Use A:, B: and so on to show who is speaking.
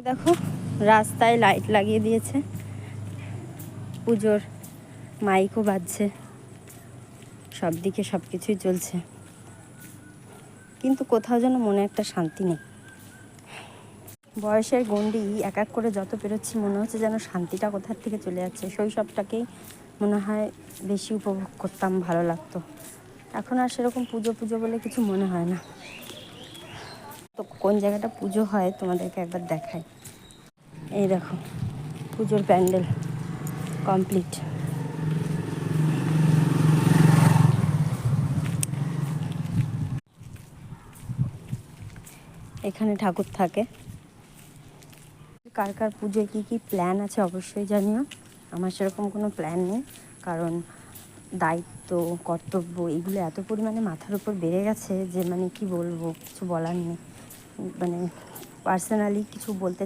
A: দেখো রাস্তায় লাইট লাগিয়ে দিয়েছে, পুজোর মাইকও বাজছে, সব দিকে সব কিছুই চলছে, কিন্তু কোথাও যেন মনে একটা শান্তি নেই। বয়সের গণ্ডি এক এক করে যত পেরোচ্ছি মনে হচ্ছে যেন শান্তিটা কোথার থেকে চলে যাচ্ছে। শৈশবটাকেই মনে হয় বেশি উপভোগ করতাম, ভালো লাগতো। এখন আর সেরকম পুজো পুজো বলে কিছু মনে হয় না। তো কোন জায়গাটা পুজো হয় তোমাদেরকে একবার দেখাই। এই দেখো পুজোর প্যান্ডেল কমপ্লিট। এখানে ঠাকুর থাকে। কার কার পুজোয় কী কী প্ল্যান আছে অবশ্যই জানিও। আমার সেরকম কোনো প্ল্যান নেই, কারণ দায়িত্ব কর্তব্য এগুলো এত পরিমাণে মাথার উপর বেড়ে গেছে যে মানে কি বলবো, কিছু বলার নেই। মানে পার্সোনালি কিছু বলতে